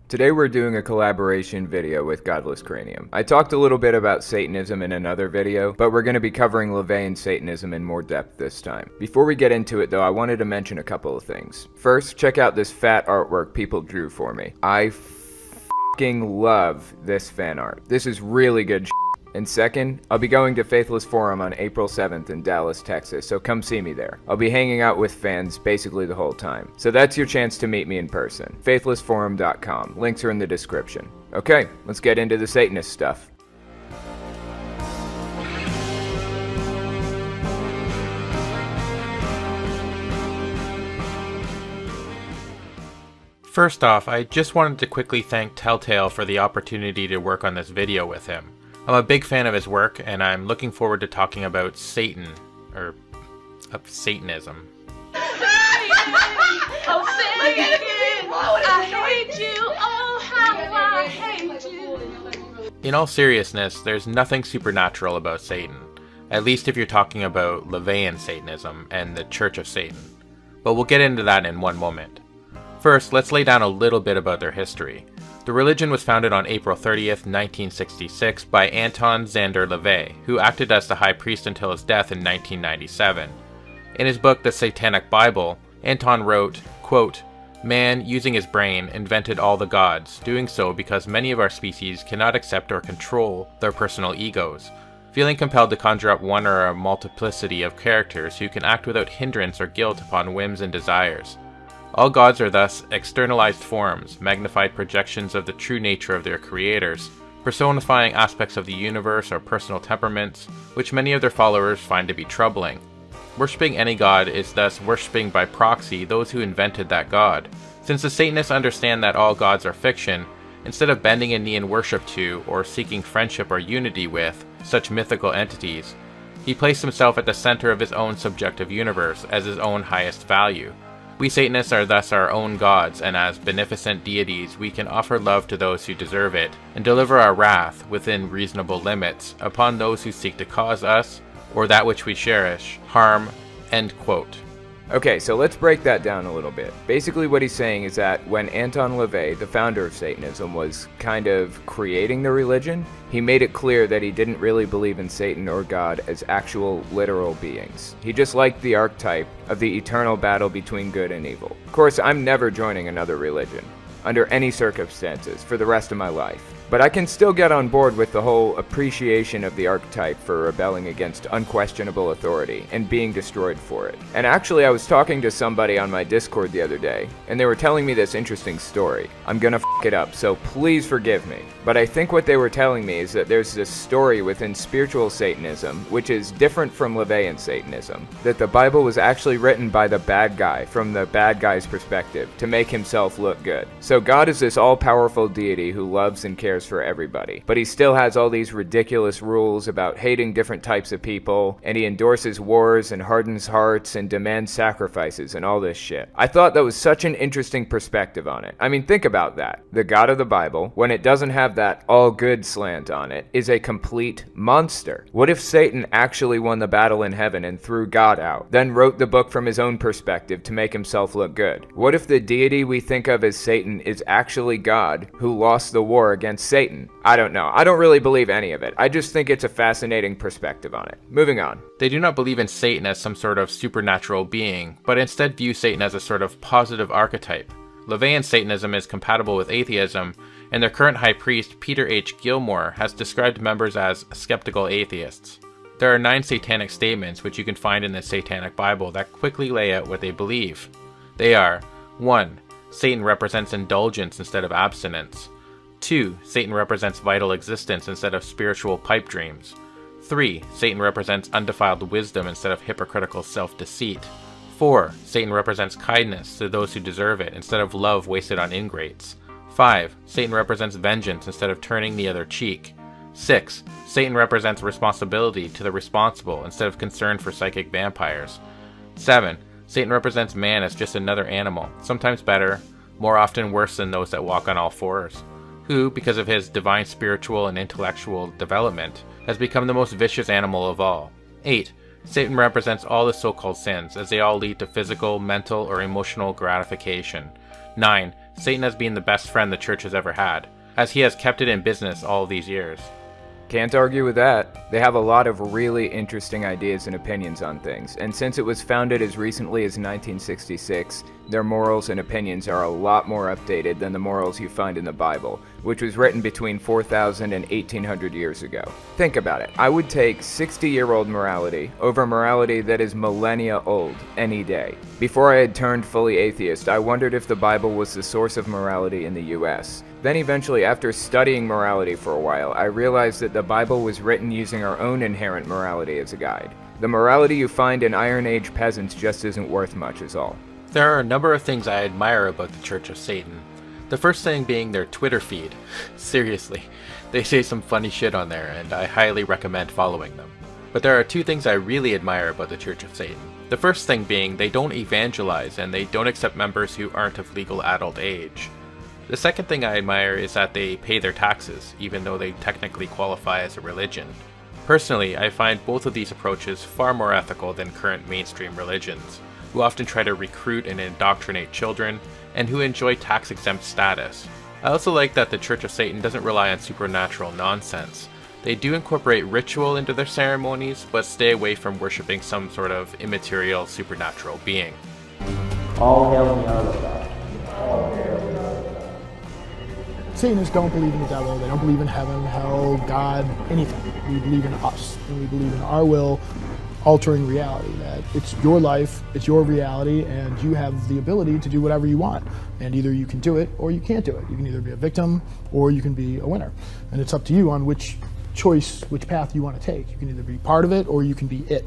Today we're doing a collaboration video with Godless Cranium. I talked a little bit about Satanism in another video, but we're going to be covering Laveyan Satanism in more depth this time. Before we get into it though, I wanted to mention a couple of things. First, check out this fat artwork people drew for me. I f***ing love this fan art. This is really good shit. And second, I'll be going to Faithless Forum on April 7th in Dallas, Texas, so come see me there. I'll be hanging out with fans basically the whole time. So that's your chance to meet me in person. faithlessforum.com. Links are in the description. Okay, let's get into the Satanist stuff. First off, I just wanted to quickly thank Telltale for the opportunity to work on this video with him. I'm a big fan of his work, and I'm looking forward to talking about Satan, or Satanism. Oh, Satan, I hate you, oh, how I hate you. In all seriousness, there's nothing supernatural about Satan, at least if you're talking about Laveyan Satanism and the Church of Satan. But we'll get into that in one moment. First, let's lay down a little bit about their history. The religion was founded on April 30th, 1966 by Anton Szandor LaVey, who acted as the high priest until his death in 1997. In his book, The Satanic Bible, Anton wrote, quote, "Man, using his brain, invented all the gods, doing so because many of our species cannot accept or control their personal egos, feeling compelled to conjure up one or a multiplicity of characters who can act without hindrance or guilt upon whims and desires. All gods are thus externalized forms, magnified projections of the true nature of their creators, personifying aspects of the universe or personal temperaments, which many of their followers find to be troubling. Worshipping any god is thus worshipping by proxy those who invented that god. Since the Satanists understand that all gods are fiction, instead of bending a knee in worship to, or seeking friendship or unity with, such mythical entities, he placed himself at the center of his own subjective universe as his own highest value. We Satanists are thus our own gods, and as beneficent deities we can offer love to those who deserve it, and deliver our wrath, within reasonable limits, upon those who seek to cause us, or that which we cherish, harm." End quote. Okay, so let's break that down a little bit. Basically what he's saying is that when Anton LaVey, the founder of Satanism, was kind of creating the religion, he made it clear that he didn't really believe in Satan or God as actual literal beings. He just liked the archetype of the eternal battle between good and evil. Of course, I'm never joining another religion, under any circumstances, for the rest of my life. But I can still get on board with the whole appreciation of the archetype for rebelling against unquestionable authority and being destroyed for it. And actually, I was talking to somebody on my Discord the other day, and they were telling me this interesting story. I'm gonna f*** it up, so please forgive me. But I think what they were telling me is that there's this story within spiritual Satanism, which is different from Laveyan Satanism, that the Bible was actually written by the bad guy, from the bad guy's perspective, to make himself look good. So God is this all-powerful deity who loves and cares for everybody, but he still has all these ridiculous rules about hating different types of people, and he endorses wars and hardens hearts and demands sacrifices and all this shit. I thought that was such an interesting perspective on it. I mean, think about that. The God of the Bible, when it doesn't have that all good slant on it, is a complete monster. What if Satan actually won the battle in heaven and threw God out, then wrote the book from his own perspective to make himself look good? What if the deity we think of as Satan is actually God who lost the war against Satan? I don't know. I don't really believe any of it. I just think it's a fascinating perspective on it. Moving on. They do not believe in Satan as some sort of supernatural being, but instead view Satan as a sort of positive archetype. Laveyan Satanism is compatible with atheism, and their current high priest, Peter H. Gilmore, has described members as skeptical atheists. There are 9 satanic statements which you can find in the Satanic Bible that quickly lay out what they believe. They are: 1. Satan represents indulgence instead of abstinence. 2. Satan represents vital existence instead of spiritual pipe dreams. 3. Satan represents undefiled wisdom instead of hypocritical self-deceit. 4. Satan represents kindness to those who deserve it instead of love wasted on ingrates. 5. Satan represents vengeance instead of turning the other cheek. 6. Satan represents responsibility to the responsible instead of concern for psychic vampires. 7. Satan represents man as just another animal, sometimes better, more often worse than those that walk on all fours, who, because of his divine spiritual and intellectual development, has become the most vicious animal of all. 8. Satan represents all the so-called sins, as they all lead to physical, mental, or emotional gratification. 9. Satan has been the best friend the church has ever had, as he has kept it in business all these years. Can't argue with that. They have a lot of really interesting ideas and opinions on things, and since it was founded as recently as 1966, their morals and opinions are a lot more updated than the morals you find in the Bible, which was written between 4,000 and 1,800 years ago. Think about it. I would take 60-year-old morality over morality that is millennia old any day. Before I had turned fully atheist, I wondered if the Bible was the source of morality in the US. Then eventually, after studying morality for a while, I realized that the Bible was written using our own inherent morality as a guide. The morality you find in Iron Age peasants just isn't worth much is all. There are a number of things I admire about the Church of Satan. The first thing being their Twitter feed. Seriously, they say some funny shit on there, and I highly recommend following them. But there are two things I really admire about the Church of Satan. The first thing being they don't evangelize and they don't accept members who aren't of legal adult age. The second thing I admire is that they pay their taxes, even though they technically qualify as a religion. Personally, I find both of these approaches far more ethical than current mainstream religions, who often try to recruit and indoctrinate children, and who enjoy tax-exempt status. I also like that the Church of Satan doesn't rely on supernatural nonsense. They do incorporate ritual into their ceremonies, but stay away from worshipping some sort of immaterial supernatural being. All hail the Ark of God. All hail the Ark of God. Satanists don't believe in the devil, they don't believe in heaven, hell, God, anything. We believe in us, and we believe in our will altering reality, that it's your life, it's your reality, and you have the ability to do whatever you want. And either you can do it or you can't do it. You can either be a victim or you can be a winner. And it's up to you on which choice, which path you want to take. You can either be part of it or you can be it.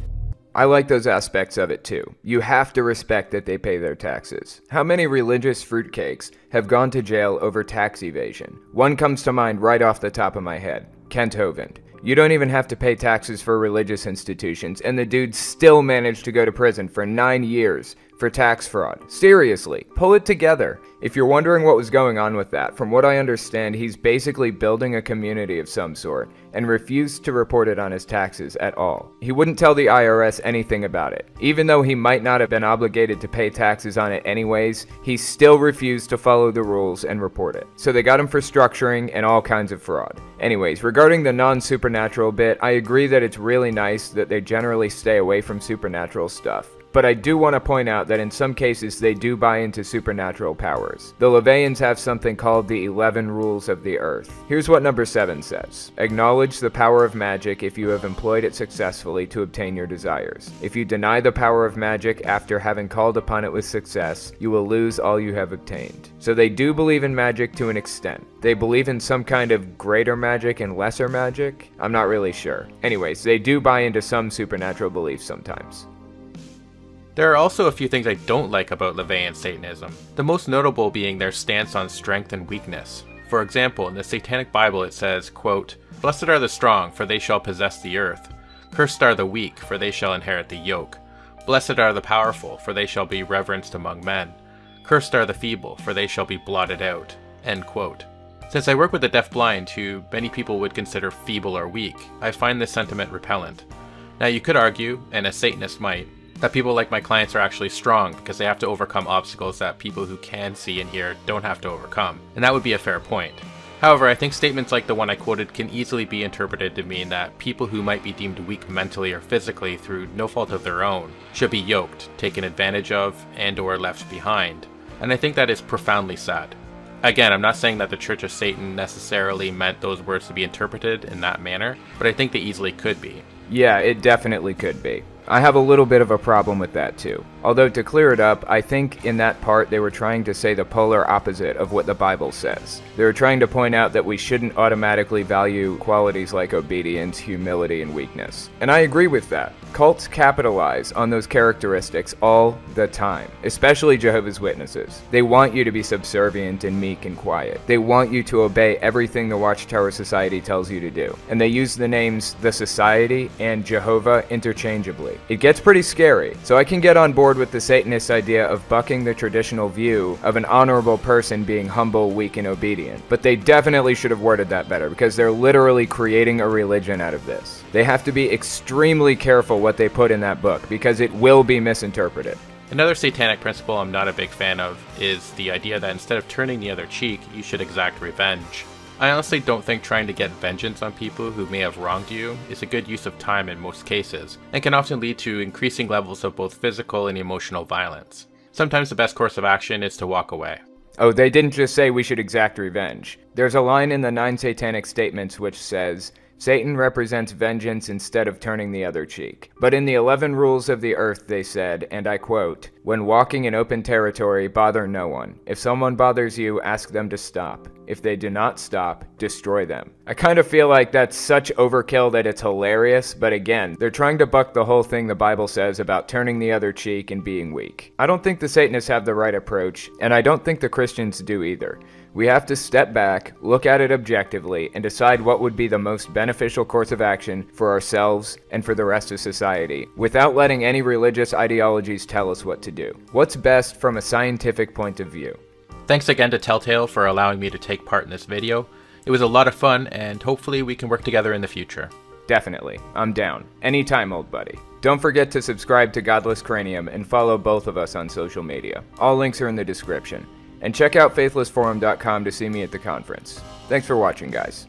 I like those aspects of it too. You have to respect that they pay their taxes. How many religious fruitcakes have gone to jail over tax evasion? One comes to mind right off the top of my head. Kent Hovind. You don't even have to pay taxes for religious institutions, and the dude still managed to go to prison for 9 years for tax fraud. Seriously, pull it together. If you're wondering what was going on with that, from what I understand, he's basically building a community of some sort, and refused to report it on his taxes at all. He wouldn't tell the IRS anything about it. Even though he might not have been obligated to pay taxes on it anyways, he still refused to follow the rules and report it. So they got him for structuring and all kinds of fraud. Anyways, regarding the non-supernatural bit, I agree that it's really nice that they generally stay away from supernatural stuff. But I do want to point out that in some cases they do buy into supernatural powers. The Laveyans have something called the 11 Rules of the Earth. Here's what number 7 says. Acknowledge the power of magic if you have employed it successfully to obtain your desires. If you deny the power of magic after having called upon it with success, you will lose all you have obtained. So they do believe in magic to an extent. They believe in some kind of greater magic and lesser magic? I'm not really sure. Anyways, they do buy into some supernatural beliefs sometimes. There are also a few things I don't like about Laveyan Satanism, the most notable being their stance on strength and weakness. For example, in the Satanic Bible it says, quote, "Blessed are the strong, for they shall possess the earth. Cursed are the weak, for they shall inherit the yoke. Blessed are the powerful, for they shall be reverenced among men. Cursed are the feeble, for they shall be blotted out." End quote. Since I work with the deafblind, who many people would consider feeble or weak, I find this sentiment repellent. Now you could argue, and a Satanist might, that people like my clients are actually strong because they have to overcome obstacles that people who can see and hear don't have to overcome, and that would be a fair point. However, I think statements like the one I quoted can easily be interpreted to mean that people who might be deemed weak mentally or physically through no fault of their own should be yoked, taken advantage of, and or left behind, and I think that is profoundly sad. Again, I'm not saying that the Church of Satan necessarily meant those words to be interpreted in that manner, but I think they easily could be. Yeah, it definitely could be. I have a little bit of a problem with that too. Although to clear it up, I think in that part they were trying to say the polar opposite of what the Bible says. They were trying to point out that we shouldn't automatically value qualities like obedience, humility, and weakness. And I agree with that. Cults capitalize on those characteristics all the time, especially Jehovah's Witnesses. They want you to be subservient and meek and quiet. They want you to obey everything the Watchtower Society tells you to do. And they use the names the Society and Jehovah interchangeably. It gets pretty scary, so I can get on board with the Satanist idea of bucking the traditional view of an honorable person being humble, weak, and obedient. But they definitely should have worded that better, because they're literally creating a religion out of this. They have to be extremely careful what they put in that book, because it will be misinterpreted. Another satanic principle I'm not a big fan of is the idea that instead of turning the other cheek, you should exact revenge. I honestly don't think trying to get vengeance on people who may have wronged you is a good use of time in most cases, and can often lead to increasing levels of both physical and emotional violence. Sometimes the best course of action is to walk away. Oh, they didn't just say we should exact revenge. There's a line in the 9 Satanic Statements which says, Satan represents vengeance instead of turning the other cheek. But in the 11 Rules of the Earth they said, and I quote, when walking in open territory, bother no one. If someone bothers you, ask them to stop. If they do not stop, destroy them. I kind of feel like that's such overkill that it's hilarious, but again, they're trying to buck the whole thing the Bible says about turning the other cheek and being weak. I don't think the Satanists have the right approach, and I don't think the Christians do either. We have to step back, look at it objectively, and decide what would be the most beneficial course of action for ourselves and for the rest of society, without letting any religious ideologies tell us what to do. What's best from a scientific point of view? Thanks again to Telltale for allowing me to take part in this video. It was a lot of fun, and hopefully we can work together in the future. Definitely. I'm down. Anytime, old buddy. Don't forget to subscribe to Godless Cranium and follow both of us on social media. All links are in the description. And check out faithlessforum.com to see me at the conference. Thanks for watching, guys.